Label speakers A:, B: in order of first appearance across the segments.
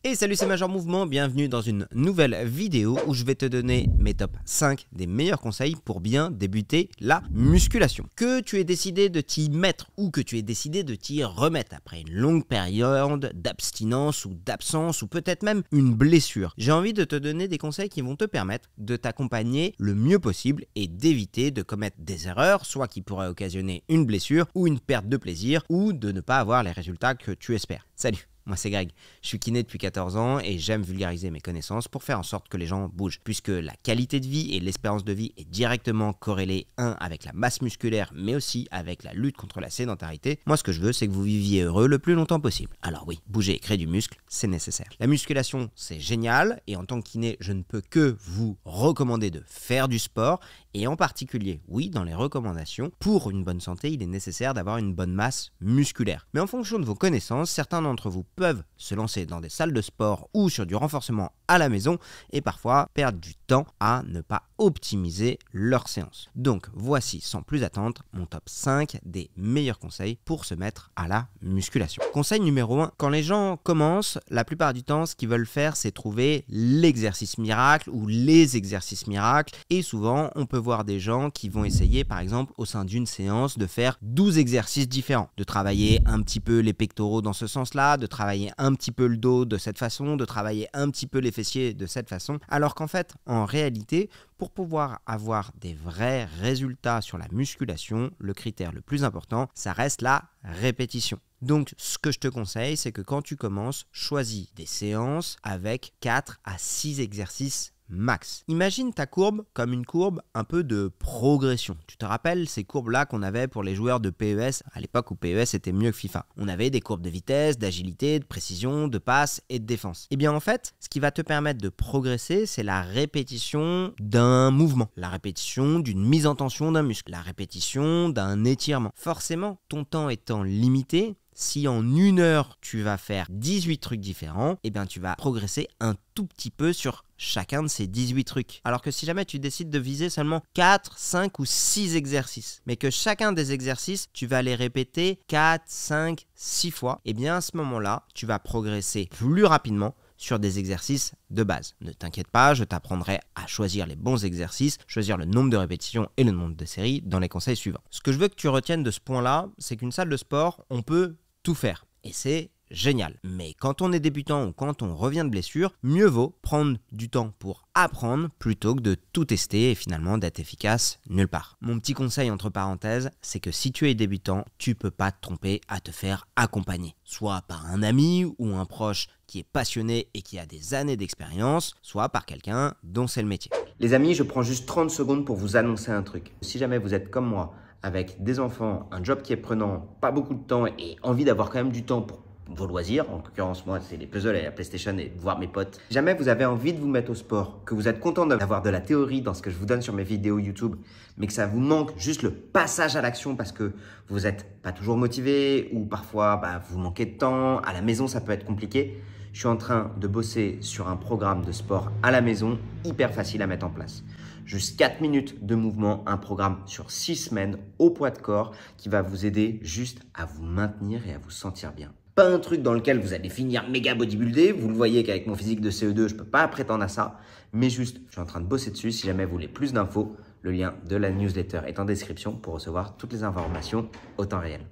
A: Et salut, c'est Major Mouvement, bienvenue dans une nouvelle vidéo où je vais te donner mes top 5 des meilleurs conseils pour bien débuter la musculation. Que tu aies décidé de t'y mettre ou que tu aies décidé de t'y remettre après une longue période d'abstinence ou d'absence ou peut-être même une blessure, j'ai envie de te donner des conseils qui vont te permettre de t'accompagner le mieux possible et d'éviter de commettre des erreurs, soit qui pourraient occasionner une blessure ou une perte de plaisir ou de ne pas avoir les résultats que tu espères. Salut! Moi c'est Greg, je suis kiné depuis 14 ans et j'aime vulgariser mes connaissances pour faire en sorte que les gens bougent. Puisque la qualité de vie et l'espérance de vie est directement corrélée, avec la masse musculaire mais aussi avec la lutte contre la sédentarité, moi ce que je veux c'est que vous viviez heureux le plus longtemps possible. Alors oui, bouger et créer du muscle, c'est nécessaire. La musculation c'est génial et en tant que kiné, je ne peux que vous recommander de faire du sport et en particulier, oui, dans les recommandations, pour une bonne santé, il est nécessaire d'avoir une bonne masse musculaire. Mais en fonction de vos connaissances, certains d'entre vous peuvent se lancer dans des salles de sport ou sur du renforcement à la maison et parfois perdre du temps à ne pas optimiser leurs séances. Donc voici sans plus attendre mon top 5 des meilleurs conseils pour se mettre à la musculation. Conseil numéro 1, quand les gens commencent, la plupart du temps ce qu'ils veulent faire c'est trouver l'exercice miracle ou les exercices miracles et souvent on peut voir des gens qui vont essayer par exemple au sein d'une séance de faire 12 exercices différents, de travailler un petit peu les pectoraux dans ce sens-là, de travailler un petit peu le dos de cette façon, de travailler un petit peu les fessiers de cette façon, alors qu'en fait, en réalité, pour pouvoir avoir des vrais résultats sur la musculation, le critère le plus important, ça reste la répétition. Donc, ce que je te conseille, c'est que quand tu commences, choisis des séances avec 4 à 6 exercices max. Imagine ta courbe comme une courbe un peu de progression. Tu te rappelles ces courbes-là qu'on avait pour les joueurs de PES à l'époque où PES était mieux que FIFA. On avait des courbes de vitesse, d'agilité, de précision, de passe et de défense. Et bien en fait, ce qui va te permettre de progresser, c'est la répétition d'un mouvement, la répétition d'une mise en tension d'un muscle, la répétition d'un étirement. Forcément, ton temps étant limité, si en une heure tu vas faire 18 trucs différents, eh bien tu vas progresser un tout petit peu sur chacun de ces 18 trucs. Alors que si jamais tu décides de viser seulement 4, 5 ou 6 exercices, mais que chacun des exercices, tu vas les répéter 4, 5, 6 fois, eh bien à ce moment-là, tu vas progresser plus rapidement sur des exercices de base. Ne t'inquiète pas, je t'apprendrai à choisir les bons exercices, choisir le nombre de répétitions et le nombre de séries dans les conseils suivants. Ce que je veux que tu retiennes de ce point-là, c'est qu'une salle de sport, on peut tout faire. Et c'est génial. Mais quand on est débutant ou quand on revient de blessure, mieux vaut prendre du temps pour apprendre plutôt que de tout tester et finalement d'être efficace nulle part. Mon petit conseil entre parenthèses, c'est que si tu es débutant, tu peux pas te tromper à te faire accompagner. Soit par un ami ou un proche qui est passionné et qui a des années d'expérience, soit par quelqu'un dont c'est le métier. Les amis, je prends juste 30 secondes pour vous annoncer un truc. Si jamais vous êtes comme moi, avec des enfants, un job qui est prenant, pas beaucoup de temps et envie d'avoir quand même du temps pour vos loisirs, en l'occurrence moi c'est les puzzles et la PlayStation et de voir mes potes. Si jamais vous avez envie de vous mettre au sport, que vous êtes content d'avoir de la théorie dans ce que je vous donne sur mes vidéos YouTube, mais que ça vous manque juste le passage à l'action parce que vous n'êtes pas toujours motivé ou parfois vous manquez de temps, à la maison ça peut être compliqué, je suis en train de bosser sur un programme de sport à la maison hyper facile à mettre en place. Juste 4 minutes de mouvement, un programme sur 6 semaines au poids de corps qui va vous aider juste à vous maintenir et à vous sentir bien. Pas un truc dans lequel vous allez finir méga bodybuildé, vous le voyez qu'avec mon physique de CE2, je peux pas prétendre à ça, mais juste, je suis en train de bosser dessus. Si jamais vous voulez plus d'infos, le lien de la newsletter est en description pour recevoir toutes les informations au temps réel.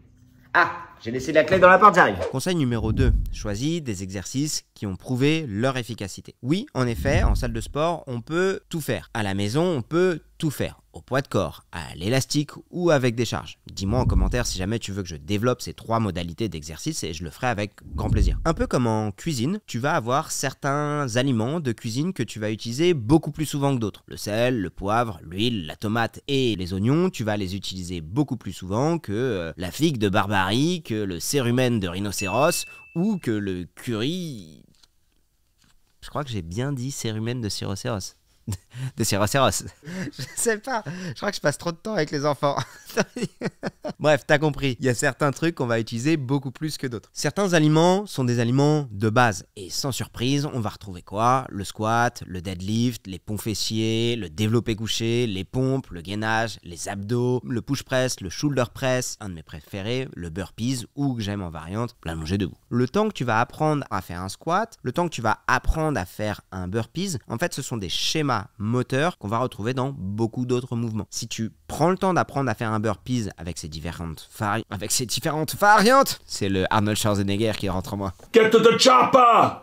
A: Ah, j'ai laissé la clé dans la porte, j'arrive. Conseil numéro 2, choisis des exercices qui ont prouvé leur efficacité. Oui, en effet, en salle de sport, on peut tout faire. À la maison, on peut tout faire. Au poids de corps, à l'élastique ou avec des charges. Dis-moi en commentaire si jamais tu veux que je développe ces 3 modalités d'exercice et je le ferai avec grand plaisir. Un peu comme en cuisine, tu vas avoir certains aliments de cuisine que tu vas utiliser beaucoup plus souvent que d'autres. Le sel, le poivre, l'huile, la tomate et les oignons, tu vas les utiliser beaucoup plus souvent que la figue de barbarie, que le cérumen de rhinocéros ou que le curry... Je crois que j'ai bien dit cérumen de rhinocéros. Des rhinocéros. Je sais pas, je crois que je passe trop de temps avec les enfants. Bref, t'as compris, il y a certains trucs qu'on va utiliser beaucoup plus que d'autres. Certains aliments sont des aliments de base. Et sans surprise, on va retrouver quoi? Le squat, le deadlift, les ponts fessiers, le développé couché, les pompes, le gainage, les abdos, le push press, le shoulder press, un de mes préférés, le burpees ou que j'aime en variante, l'allongé debout. Le temps que tu vas apprendre à faire un squat, le temps que tu vas apprendre à faire un burpees, en fait, ce sont des schémas moteurs qu'on va retrouver dans beaucoup d'autres mouvements. Si tu prends le temps d'apprendre à faire un burpees avec ses différentes variantes, c'est le Arnold Schwarzenegger qui rentre en moi.
B: Get to the chopper!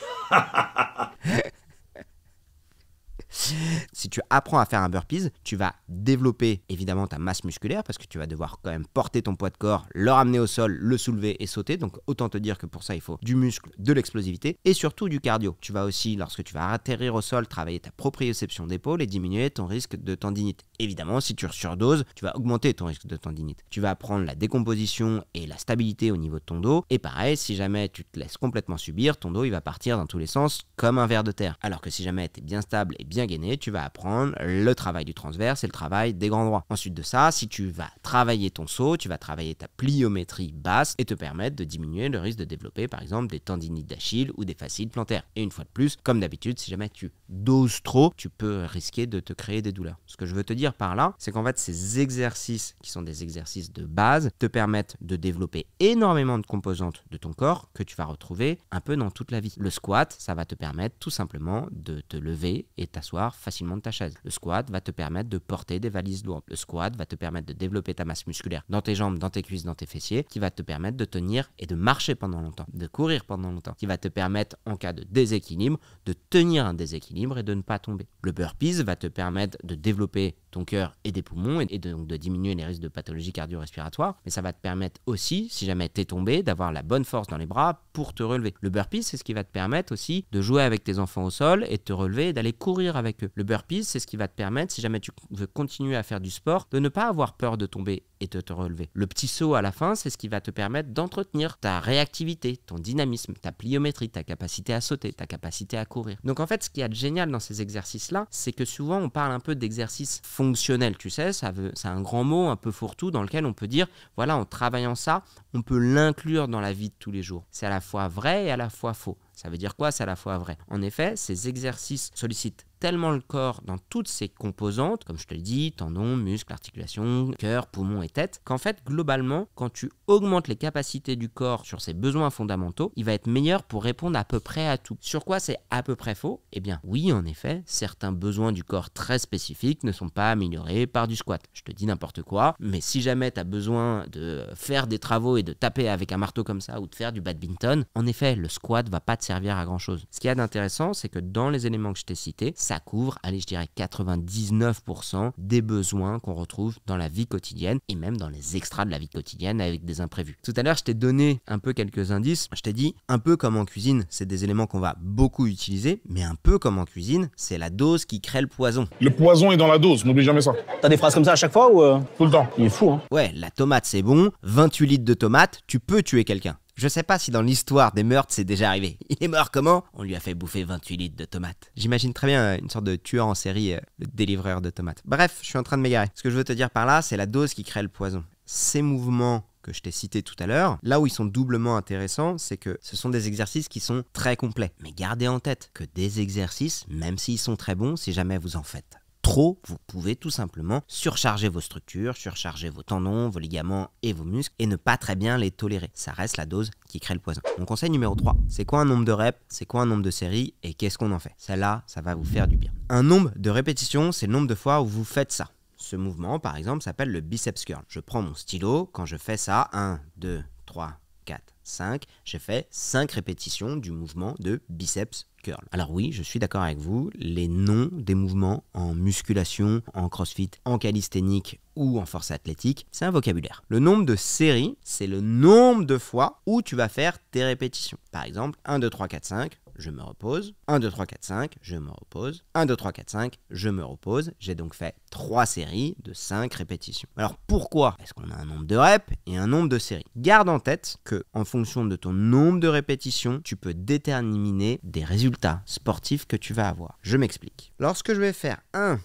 A: Si tu apprends à faire un burpees, tu vas développer évidemment ta masse musculaire parce que tu vas devoir quand même porter ton poids de corps, le ramener au sol, le soulever et sauter. Donc autant te dire que pour ça, il faut du muscle, de l'explosivité et surtout du cardio. Tu vas aussi, lorsque tu vas atterrir au sol, travailler ta proprioception d'épaule et diminuer ton risque de tendinite. Évidemment, si tu surdoses, tu vas augmenter ton risque de tendinite. Tu vas apprendre la décomposition et la stabilité au niveau de ton dos. Et pareil, si jamais tu te laisses complètement subir, ton dos il va partir dans tous les sens comme un ver de terre. Alors que si jamais tu es bien stable et bien gainé, tu vas apprendre le travail du transverse et le travail des grands droits. Ensuite de ça, si tu vas travailler ton saut, tu vas travailler ta pliométrie basse et te permettre de diminuer le risque de développer par exemple des tendinites d'Achille ou des fascites plantaires. Et une fois de plus, comme d'habitude, si jamais tu doses trop, tu peux risquer de te créer des douleurs. Ce que je veux te dire par là, c'est qu'en fait ces exercices qui sont des exercices de base te permettent de développer énormément de composantes de ton corps que tu vas retrouver un peu dans toute la vie. Le squat, ça va te permettre tout simplement de te lever et t'asseoir facilement de ta chaise. Le squat va te permettre de porter des valises lourdes. Le squat va te permettre de développer ta masse musculaire dans tes jambes, dans tes cuisses, dans tes fessiers, qui va te permettre de tenir et de marcher pendant longtemps, de courir pendant longtemps, qui va te permettre en cas de déséquilibre, de tenir un déséquilibre et de ne pas tomber. Le burpees va te permettre de développer ton cœur et des poumons et donc de diminuer les risques de pathologies cardio-respiratoires, mais ça va te permettre aussi, si jamais t'es tombé, d'avoir la bonne force dans les bras pour te relever. Le burpees, c'est ce qui va te permettre aussi de jouer avec tes enfants au sol et de te relever et d'aller courir avec eux. Le burpees, c'est ce qui va te permettre, si jamais tu veux continuer à faire du sport, de ne pas avoir peur de tomber et de te relever. Le petit saut à la fin, c'est ce qui va te permettre d'entretenir ta réactivité, ton dynamisme, ta pliométrie, ta capacité à sauter, ta capacité à courir. Donc en fait, ce qu'il y a de génial dans ces exercices-là, c'est que souvent on parle un peu d'exercices fonctionnels, tu sais, c'est un grand mot un peu fourre-tout dans lequel on peut dire, voilà, en travaillant ça, on peut l'inclure dans la vie de tous les jours. C'est à la fois vrai et à la fois faux. Ça veut dire quoi? C'est à la fois vrai. En effet, ces exercices sollicitent tellement le corps dans toutes ses composantes, comme je te l'ai dit, tendons, muscles, articulations, cœur, poumons et tête, qu'en fait, globalement, quand tu augmentes les capacités du corps sur ses besoins fondamentaux, il va être meilleur pour répondre à peu près à tout. Sur quoi c'est à peu près faux? Eh bien, oui, en effet, certains besoins du corps très spécifiques ne sont pas améliorés par du squat. Je te dis n'importe quoi, mais si jamais tu as besoin de faire des travaux et de taper avec un marteau comme ça ou de faire du badminton, en effet, le squat va pas te servir à grand chose. Ce qu'il y a d'intéressant, c'est que dans les éléments que je t'ai cités, ça couvre, allez, je dirais 99% des besoins qu'on retrouve dans la vie quotidienne et même dans les extras de la vie quotidienne avec des imprévus. Tout à l'heure, je t'ai donné un peu quelques indices. Je t'ai dit, un peu comme en cuisine, c'est des éléments qu'on va beaucoup utiliser, mais un peu comme en cuisine, c'est la dose qui crée le poison.
B: Le poison est dans la dose, n'oublie jamais ça.
C: T'as des phrases comme ça à chaque fois ou
B: Tout le temps.
C: Il est fou, hein.
A: Ouais, la tomate c'est bon, 28 litres de tomates, tu peux tuer quelqu'un. Je sais pas si dans l'histoire des meurtres c'est déjà arrivé. Il est mort comment? On lui a fait bouffer 28 litres de tomates. J'imagine très bien une sorte de tueur en série, le délivreur de tomates. Bref, je suis en train de m'égarer. Ce que je veux te dire par là, c'est la dose qui crée le poison. Ces mouvements que je t'ai cités tout à l'heure, là où ils sont doublement intéressants, c'est que ce sont des exercices qui sont très complets. Mais gardez en tête que des exercices, même s'ils sont très bons, si jamais vous en faites trop, vous pouvez tout simplement surcharger vos structures, surcharger vos tendons, vos ligaments et vos muscles et ne pas très bien les tolérer. Ça reste la dose qui crée le poison. Mon conseil numéro 3, c'est quoi un nombre de reps, c'est quoi un nombre de séries et qu'est-ce qu'on en fait? Celle-là, ça va vous faire du bien. Un nombre de répétitions, c'est le nombre de fois où vous faites ça. Ce mouvement, par exemple, s'appelle le biceps curl. Je prends mon stylo, quand je fais ça, 1, 2, 3, 4, 5, j'ai fait 5 répétitions du mouvement de biceps curl. Alors oui, je suis d'accord avec vous, les noms des mouvements en musculation, en crossfit, en calisthénique ou en force athlétique, c'est un vocabulaire. Le nombre de séries, c'est le nombre de fois où tu vas faire tes répétitions. Par exemple, 1, 2, 3, 4, 5, je me repose. 1, 2, 3, 4, 5, je me repose. 1, 2, 3, 4, 5, je me repose. J'ai donc fait 3 séries de 5 répétitions. Alors pourquoi? Parce qu'on a un nombre de reps et un nombre de séries. Garde en tête que en fonction de ton nombre de répétitions, tu peux déterminer des résultats sportifs que tu vas avoir. Je m'explique. Lorsque je vais faire 1,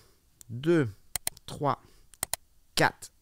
A: 2, 3, 4,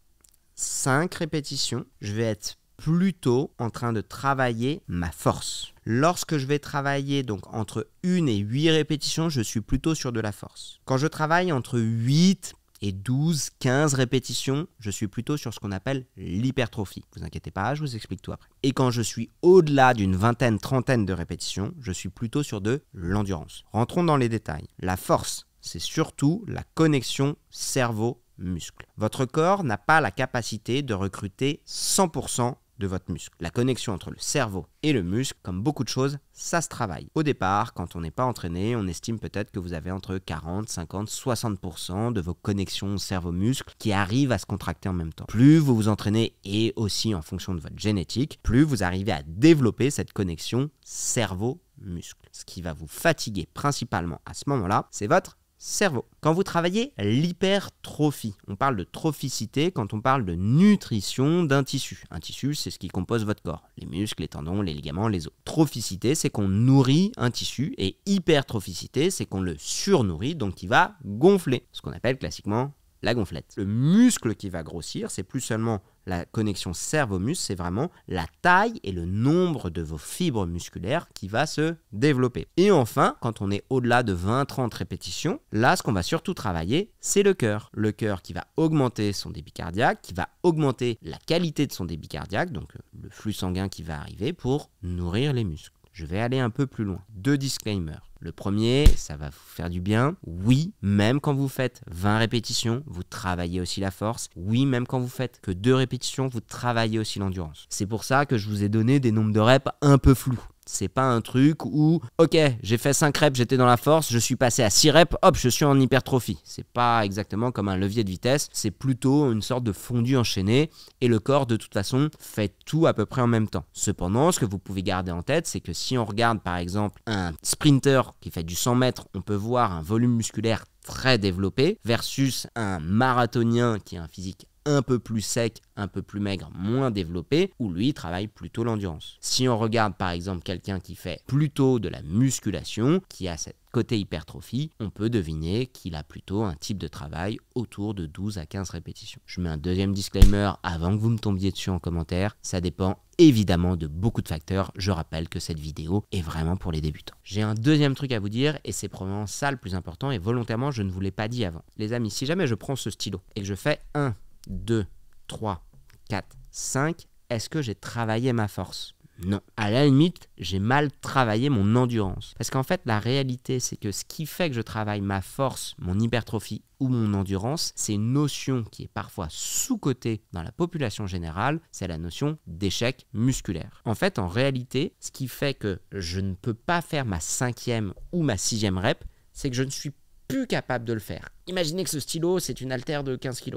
A: 5 répétitions, je vais être plutôt en train de travailler ma force. Lorsque je vais travailler donc entre 1 et 8 répétitions, je suis plutôt sur de la force. Quand je travaille entre 8 et 12, 15 répétitions, je suis plutôt sur ce qu'on appelle l'hypertrophie. Vous inquiétez pas, je vous explique tout après. Et quand je suis au-delà d'une vingtaine, trentaine de répétitions, je suis plutôt sur de l'endurance. Rentrons dans les détails. La force, c'est surtout la connexion cerveau-muscle. Votre corps n'a pas la capacité de recruter 100% de votre muscle. La connexion entre le cerveau et le muscle, comme beaucoup de choses, ça se travaille. Au départ, quand on n'est pas entraîné, on estime peut-être que vous avez entre 40, 50, 60% de vos connexions cerveau-muscle qui arrivent à se contracter en même temps. Plus vous vous entraînez et aussi en fonction de votre génétique, plus vous arrivez à développer cette connexion cerveau-muscle. Ce qui va vous fatiguer principalement à ce moment-là, c'est votre cerveau. Quand vous travaillez l'hypertrophie, on parle de trophicité quand on parle de nutrition d'un tissu. Un tissu, c'est ce qui compose votre corps. Les muscles, les tendons, les ligaments, les os. Trophicité, c'est qu'on nourrit un tissu et hypertrophicité, c'est qu'on le surnourrit, donc il va gonfler. Ce qu'on appelle classiquement la gonflette. Le muscle qui va grossir, c'est plus seulement la connexion cerveau-muscle, c'est vraiment la taille et le nombre de vos fibres musculaires qui va se développer. Et enfin, quand on est au-delà de 20-30 répétitions, là, ce qu'on va surtout travailler, c'est le cœur. Le cœur qui va augmenter son débit cardiaque, qui va augmenter la qualité de son débit cardiaque, donc le flux sanguin qui va arriver pour nourrir les muscles. Je vais aller un peu plus loin. 2 disclaimers. Le premier, ça va vous faire du bien. Oui, même quand vous faites 20 répétitions, vous travaillez aussi la force. Oui, même quand vous faites que 2 répétitions, vous travaillez aussi l'endurance. C'est pour ça que je vous ai donné des nombres de reps un peu flous. C'est pas un truc où, ok, j'ai fait 5 reps, j'étais dans la force, je suis passé à 6 reps, hop, je suis en hypertrophie. C'est pas exactement comme un levier de vitesse, c'est plutôt une sorte de fondu enchaîné et le corps, de toute façon, fait tout à peu près en même temps. Cependant, ce que vous pouvez garder en tête, c'est que si on regarde par exemple un sprinter qui fait du 100 mètres, on peut voir un volume musculaire très développé versus un marathonien qui a un physique un peu plus sec, un peu plus maigre, moins développé, où lui travaille plutôt l'endurance. Si on regarde par exemple quelqu'un qui fait plutôt de la musculation, qui a cette côté hypertrophie, on peut deviner qu'il a plutôt un type de travail autour de 12 à 15 répétitions. Je mets un deuxième disclaimer avant que vous me tombiez dessus en commentaire, ça dépend évidemment de beaucoup de facteurs. Je rappelle que cette vidéo est vraiment pour les débutants. J'ai un deuxième truc à vous dire et c'est probablement ça le plus important et volontairement je ne vous l'ai pas dit avant. Les amis, si jamais je prends ce stylo et que je fais 1, 2, 3, 4, 5, est-ce que j'ai travaillé ma force? Non. À la limite, j'ai mal travaillé mon endurance. Parce qu'en fait, la réalité, c'est que ce qui fait que je travaille ma force, mon hypertrophie ou mon endurance, c'est une notion qui est parfois sous-cotée dans la population générale, c'est la notion d'échec musculaire. En fait, en réalité, ce qui fait que je ne peux pas faire ma 5e ou ma 6e rep, c'est que je ne suis plus capable de le faire. Imaginez que ce stylo, c'est une haltère de 15 kg.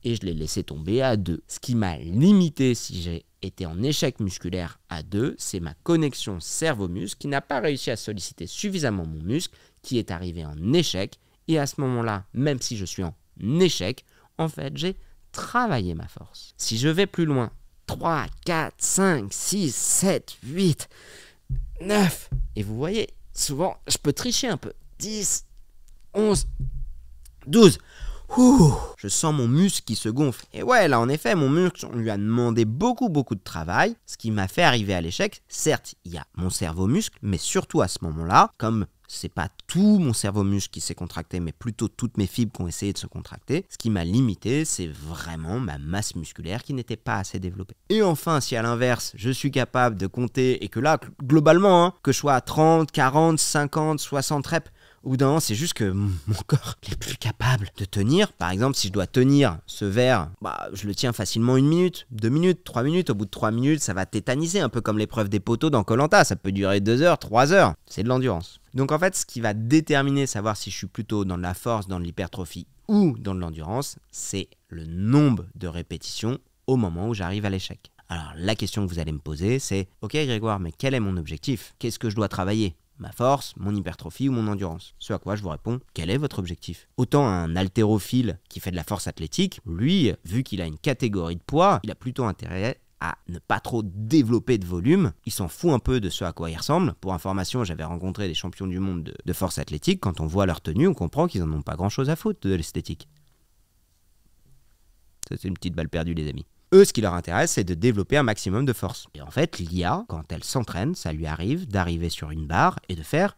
A: Et je l'ai laissé tomber à 2. Ce qui m'a limité si j'ai été en échec musculaire à 2, c'est ma connexion cerveau-muscle qui n'a pas réussi à solliciter suffisamment mon muscle, qui est arrivé en échec. Et à ce moment-là, même si je suis en échec, en fait, j'ai travaillé ma force. Si je vais plus loin, 3, 4, 5, 6, 7, 8, 9. Et vous voyez, souvent, je peux tricher un peu. 10, 11, 12. Ouh, je sens mon muscle qui se gonfle. Et ouais, là en effet, mon muscle, on lui a demandé beaucoup de travail, ce qui m'a fait arriver à l'échec. Certes, il y a mon cerveau-muscle, mais surtout à ce moment-là, comme c'est pas tout mon cerveau-muscle qui s'est contracté, mais plutôt toutes mes fibres qui ont essayé de se contracter, ce qui m'a limité, c'est vraiment ma masse musculaire qui n'était pas assez développée. Et enfin, si à l'inverse, je suis capable de compter, et que là, globalement, que je sois à 30, 40, 50, 60 reps, au bout d'un moment, c'est juste que mon corps n'est plus capable de tenir. Par exemple, si je dois tenir ce verre, je le tiens facilement 1 minute, 2 minutes, 3 minutes. Au bout de 3 minutes, ça va tétaniser, un peu comme l'épreuve des poteaux dans Koh-Lanta. Ça peut durer 2 heures, 3 heures. C'est de l'endurance. Donc en fait, ce qui va déterminer savoir si je suis plutôt dans de la force, dans de l'hypertrophie ou dans de l'endurance, c'est le nombre de répétitions au moment où j'arrive à l'échec. Alors la question que vous allez me poser, c'est « Ok Grégoire, mais quel est mon objectif? Qu'est-ce que je dois travailler ? Ma force, mon hypertrophie ou mon endurance ?» Ce à quoi je vous réponds « Quel est votre objectif ?» Autant un haltérophile qui fait de la force athlétique, lui, vu qu'il a une catégorie de poids, il a plutôt intérêt à ne pas trop développer de volume. Il s'en fout un peu de ce à quoi il ressemble. Pour information, j'avais rencontré des champions du monde de force athlétique. Quand on voit leur tenue, on comprend qu'ils n'en ont pas grand-chose à foutre de l'esthétique. Ça, c'est une petite balle perdue, les amis. Eux, ce qui leur intéresse, c'est de développer un maximum de force. Et en fait, l'IA, quand elle s'entraîne, ça lui arrive d'arriver sur une barre et de faire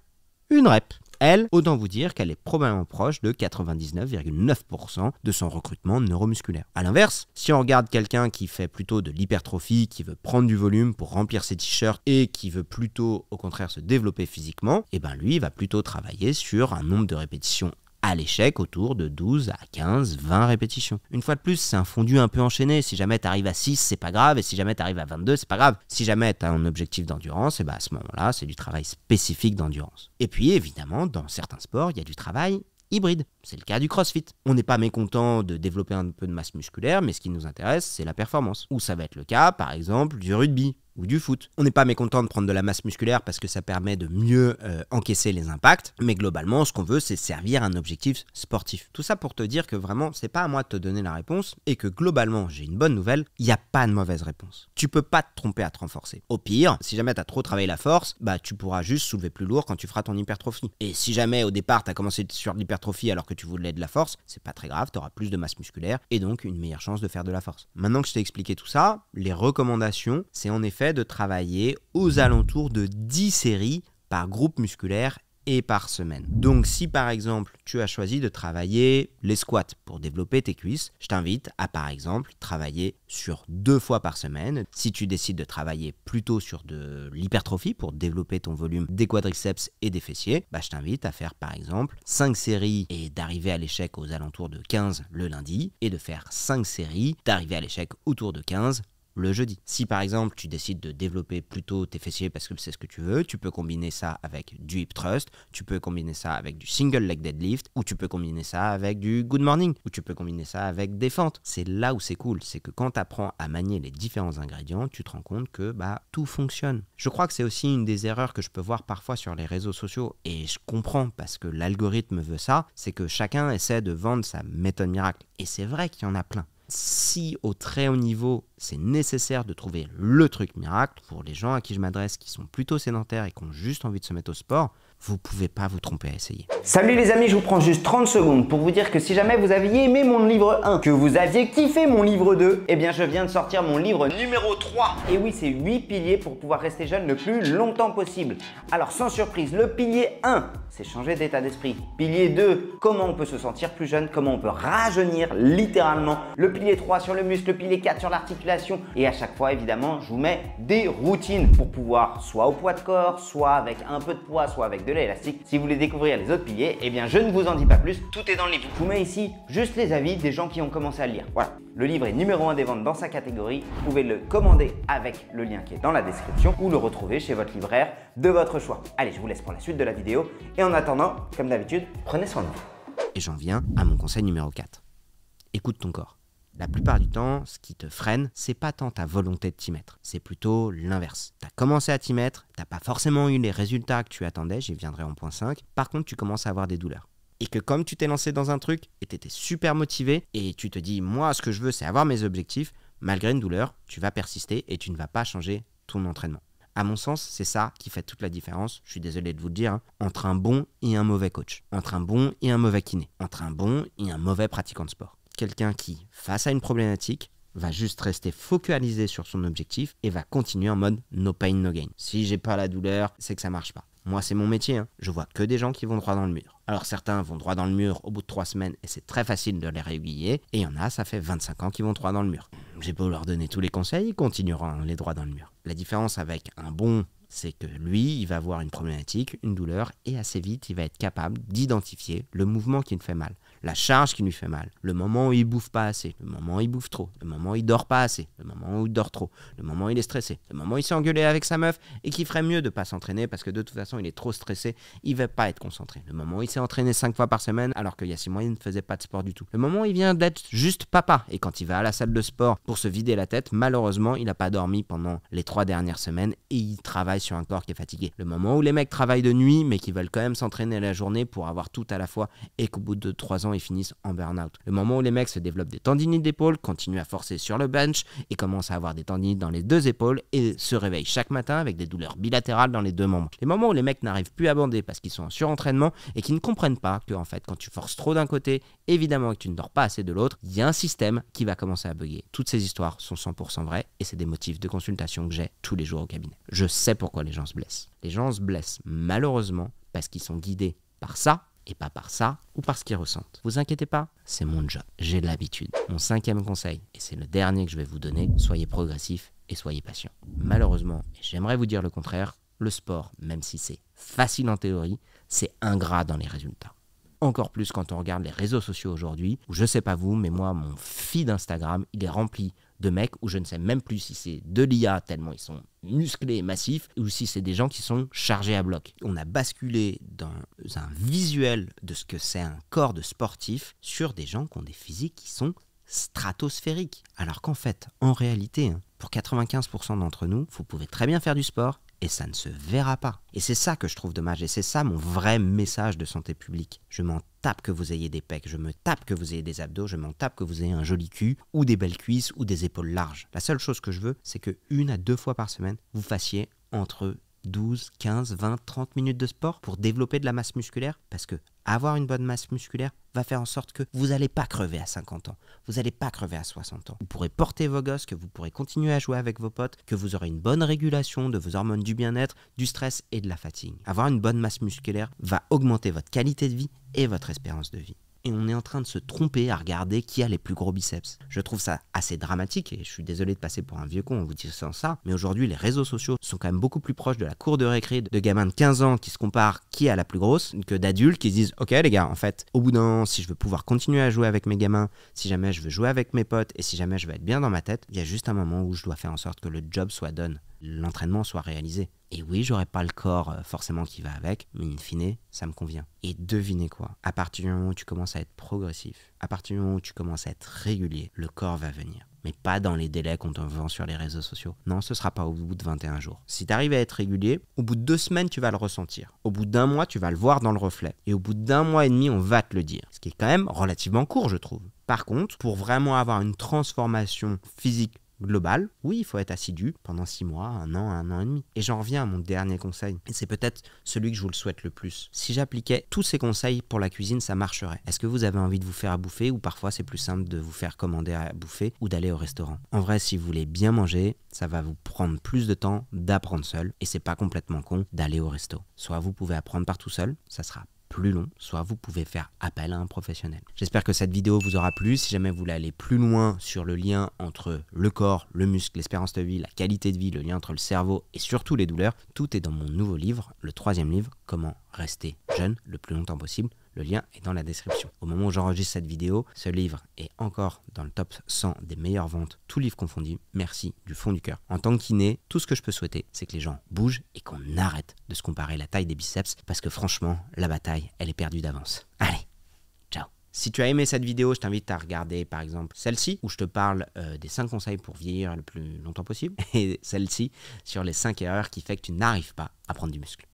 A: une rep. Elle, autant vous dire qu'elle est probablement proche de 99,9% de son recrutement neuromusculaire. A l'inverse, si on regarde quelqu'un qui fait plutôt de l'hypertrophie, qui veut prendre du volume pour remplir ses t-shirts et qui veut plutôt, au contraire, se développer physiquement, et ben lui, il va plutôt travailler sur un nombre de répétitions à l'échec autour de 12 à 15, 20 répétitions. Une fois de plus, c'est un fondu un peu enchaîné. Si jamais tu arrives à 6, c'est pas grave. Et si jamais tu arrives à 22, c'est pas grave. Si jamais tu as un objectif d'endurance, et ben à ce moment-là, c'est du travail spécifique d'endurance. Et puis, évidemment, dans certains sports, il y a du travail hybride. C'est le cas du CrossFit. On n'est pas mécontent de développer un peu de masse musculaire, mais ce qui nous intéresse, c'est la performance. Ou ça va être le cas, par exemple, du rugby ou du foot. On n'est pas mécontent de prendre de la masse musculaire parce que ça permet de mieux encaisser les impacts, mais globalement, ce qu'on veut, c'est servir un objectif sportif. Tout ça pour te dire que vraiment, c'est pas à moi de te donner la réponse et que globalement, j'ai une bonne nouvelle, il n'y a pas de mauvaise réponse. Tu peux pas te tromper à te renforcer. Au pire, si jamais tu as trop travaillé la force, bah tu pourras juste soulever plus lourd quand tu feras ton hypertrophie. Et si jamais au départ, tu as commencé sur l'hypertrophie alors que tu voulais de la force, c'est pas très grave, tu auras plus de masse musculaire et donc une meilleure chance de faire de la force. Maintenant que je t'ai expliqué tout ça, les recommandations, c'est en effet de travailler aux alentours de 10 séries par groupe musculaire et par semaine. Donc si par exemple tu as choisi de travailler les squats pour développer tes cuisses, je t'invite à par exemple travailler sur 2 fois par semaine. Si tu décides de travailler plutôt sur de l'hypertrophie pour développer ton volume des quadriceps et des fessiers, bah je t'invite à faire par exemple 5 séries et d'arriver à l'échec aux alentours de 15 le lundi et de faire 5 séries d'arriver à l'échec autour de 15 le jeudi. Si par exemple tu décides de développer plutôt tes fessiers parce que c'est ce que tu veux, tu peux combiner ça avec du hip thrust, tu peux combiner ça avec du single leg deadlift, ou tu peux combiner ça avec du good morning, ou tu peux combiner ça avec des fentes. C'est là où c'est cool, c'est que quand tu apprends à manier les différents ingrédients, tu te rends compte que tout fonctionne. Je crois que c'est aussi une des erreurs que je peux voir parfois sur les réseaux sociaux, et je comprends parce que l'algorithme veut ça, c'est que chacun essaie de vendre sa méthode miracle. Et c'est vrai qu'il y en a plein. Si au très haut niveau, c'est nécessaire de trouver le truc miracle, pour les gens à qui je m'adresse qui sont plutôt sédentaires et qui ont juste envie de se mettre au sport, vous pouvez pas vous tromper à essayer.
D: Salut les amis, je vous prends juste 30 secondes pour vous dire que si jamais vous aviez aimé mon livre 1, que vous aviez kiffé mon livre 2, eh bien je viens de sortir mon livre numéro 3. Et oui, c'est 8 piliers pour pouvoir rester jeune le plus longtemps possible. Alors sans surprise, le pilier 1, c'est changer d'état d'esprit. Pilier 2, comment on peut se sentir plus jeune, comment on peut rajeunir littéralement. Le pilier 3 sur le muscle, le pilier 4 sur l'articulation. Et à chaque fois, évidemment, je vous mets des routines pour pouvoir soit au poids de corps, soit avec un peu de poids, soit avec de l'élastique. Si vous voulez découvrir les autres piliers, eh bien je ne vous en dis pas plus, tout est dans le livre. Je vous mets ici juste les avis des gens qui ont commencé à le lire. Voilà, le livre est numéro 1 des ventes dans sa catégorie. Vous pouvez le commander avec le lien qui est dans la description ou le retrouver chez votre libraire de votre choix. Allez, je vous laisse pour la suite de la vidéo et en attendant, comme d'habitude, prenez soin de vous.
A: Et j'en viens à mon conseil numéro 4. Écoute ton corps. La plupart du temps, ce qui te freine, c'est pas tant ta volonté de t'y mettre, c'est plutôt l'inverse. Tu as commencé à t'y mettre, t'as pas forcément eu les résultats que tu attendais, j'y viendrai en point 5, par contre tu commences à avoir des douleurs. Et que comme tu t'es lancé dans un truc et t'étais super motivé et tu te dis moi ce que je veux c'est avoir mes objectifs, malgré une douleur, tu vas persister et tu ne vas pas changer ton entraînement. À mon sens, c'est ça qui fait toute la différence, je suis désolé de vous le dire, entre un bon et un mauvais coach, entre un bon et un mauvais kiné, entre un bon et un mauvais pratiquant de sport. Quelqu'un qui, face à une problématique, va juste rester focalisé sur son objectif et va continuer en mode no pain, no gain. Si j'ai pas la douleur, c'est que ça marche pas. Moi, c'est mon métier, hein. Je vois que des gens qui vont droit dans le mur. Alors certains vont droit dans le mur au bout de 3 semaines et c'est très facile de les réaiguiller. Et il y en a, ça fait 25 ans qu'ils vont droit dans le mur. J'ai beau leur donner tous les conseils, ils continueront les droits dans le mur. La différence avec un bon, c'est que lui, il va avoir une problématique, une douleur, et assez vite, il va être capable d'identifier le mouvement qui le fait mal, la charge qui lui fait mal, le moment où il bouffe pas assez, le moment où il bouffe trop, le moment où il dort pas assez, le moment où il dort trop, le moment où il est stressé, le moment où il s'est engueulé avec sa meuf et qu'il ferait mieux de pas s'entraîner parce que de toute façon il est trop stressé, il va pas être concentré, le moment où il s'est entraîné 5 fois par semaine alors qu'il y a 6 mois il ne faisait pas de sport du tout, le moment où il vient d'être juste papa et quand il va à la salle de sport pour se vider la tête, malheureusement il n'a pas dormi pendant les 3 dernières semaines et il travaille sur un corps qui est fatigué, le moment où les mecs travaillent de nuit mais qui veulent quand même s'entraîner la journée pour avoir tout à la fois et qu'au bout de 3 ans ils finissent en burn-out, le moment où les mecs se développent des tendinites d'épaule, continuent à forcer sur le bench et commencent à avoir des tendinites dans les 2 épaules et se réveillent chaque matin avec des douleurs bilatérales dans les 2 membres, les moments où les mecs n'arrivent plus à bander parce qu'ils sont en surentraînement et qui ne comprennent pas que en fait quand tu forces trop d'un côté, évidemment que tu ne dors pas assez de l'autre, il y a un système qui va commencer à bugger. Toutes ces histoires sont 100% vraies et c'est des motifs de consultation que j'ai tous les jours au cabinet. Je sais pourquoi les gens se blessent. Les gens se blessent malheureusement parce qu'ils sont guidés par ça et pas par ça ou par ce qu'ils ressentent. Vous inquiétez pas, c'est mon job, j'ai de l'habitude. Mon 5e conseil, et c'est le dernier que je vais vous donner, soyez progressif et soyez patient. Malheureusement, et j'aimerais vous dire le contraire, le sport, même si c'est facile en théorie, c'est ingrat dans les résultats. Encore plus quand on regarde les réseaux sociaux aujourd'hui, où je sais pas vous, mais moi, mon feed Instagram, il est rempli de mecs où je ne sais même plus si c'est de l'IA tellement ils sont musclés et massifs, ou si c'est des gens qui sont chargés à bloc. On a basculé dans un visuel de ce que c'est un corps de sportif sur des gens qui ont des physiques qui sont stratosphériques. Alors qu'en fait, en réalité, pour 95% d'entre nous, vous pouvez très bien faire du sport, et ça ne se verra pas. Et c'est ça que je trouve dommage, et c'est ça mon vrai message de santé publique. Je m'en tape que vous ayez des pecs, je me tape que vous ayez des abdos, je m'en tape que vous ayez un joli cul, ou des belles cuisses, ou des épaules larges. La seule chose que je veux, c'est que 1 à 2 fois par semaine, vous fassiez entre 12, 15, 20, 30 minutes de sport pour développer de la masse musculaire, parce que avoir une bonne masse musculaire va faire en sorte que vous n'allez pas crever à 50 ans, vous n'allez pas crever à 60 ans. Vous pourrez porter vos gosses, que vous pourrez continuer à jouer avec vos potes, que vous aurez une bonne régulation de vos hormones du bien-être, du stress et de la fatigue. Avoir une bonne masse musculaire va augmenter votre qualité de vie et votre espérance de vie. Et on est en train de se tromper à regarder qui a les plus gros biceps. Je trouve ça assez dramatique et je suis désolé de passer pour un vieux con en vous disant ça, mais aujourd'hui les réseaux sociaux sont quand même beaucoup plus proches de la cour de récré de gamins de 15 ans qui se comparent qui a la plus grosse que d'adultes qui se disent ok les gars, en fait, au bout d'un an, si je veux pouvoir continuer à jouer avec mes gamins, si jamais je veux jouer avec mes potes et si jamais je veux être bien dans ma tête, il y a juste un moment où je dois faire en sorte que le job soit done, l'entraînement soit réalisé. Et oui, j'aurai pas le corps forcément qui va avec, mais in fine, ça me convient. Et devinez quoi, à partir du moment où tu commences à être progressif, à partir du moment où tu commences à être régulier, le corps va venir. Mais pas dans les délais qu'on te vend sur les réseaux sociaux. Non, ce sera pas au bout de 21 jours. Si tu arrives à être régulier, au bout de 2 semaines, tu vas le ressentir. Au bout d'1 mois, tu vas le voir dans le reflet. Et au bout d'1 mois et demi, on va te le dire. Ce qui est quand même relativement court, je trouve. Par contre, pour vraiment avoir une transformation physique global, oui, il faut être assidu pendant 6 mois, 1 an et demi. Et j'en reviens à mon dernier conseil. Et c'est peut-être celui que je vous le souhaite le plus. Si j'appliquais tous ces conseils pour la cuisine, ça marcherait. Est-ce que vous avez envie de vous faire à bouffer ou parfois c'est plus simple de vous faire commander à bouffer ou d'aller au restaurant? En vrai, si vous voulez bien manger, ça va vous prendre plus de temps d'apprendre seul et c'est pas complètement con d'aller au resto. Soit vous pouvez apprendre par tout seul, ça sera plus long, soit vous pouvez faire appel à un professionnel. J'espère que cette vidéo vous aura plu. Si jamais vous voulez aller plus loin sur le lien entre le corps, le muscle, l'espérance de vie, la qualité de vie, le lien entre le cerveau et surtout les douleurs, tout est dans mon nouveau livre, le 3e livre, Comment rester jeune le plus longtemps possible. Le lien est dans la description. Au moment où j'enregistre cette vidéo, ce livre est encore dans le top 100 des meilleures ventes, tous livres confondus. Merci du fond du cœur. En tant que kiné, tout ce que je peux souhaiter, c'est que les gens bougent et qu'on arrête de se comparer la taille des biceps parce que franchement, la bataille, elle est perdue d'avance. Allez, ciao. Si tu as aimé cette vidéo, je t'invite à regarder par exemple celle-ci où je te parle des 5 conseils pour vieillir le plus longtemps possible et celle-ci sur les 5 erreurs qui fait que tu n'arrives pas à prendre du muscle.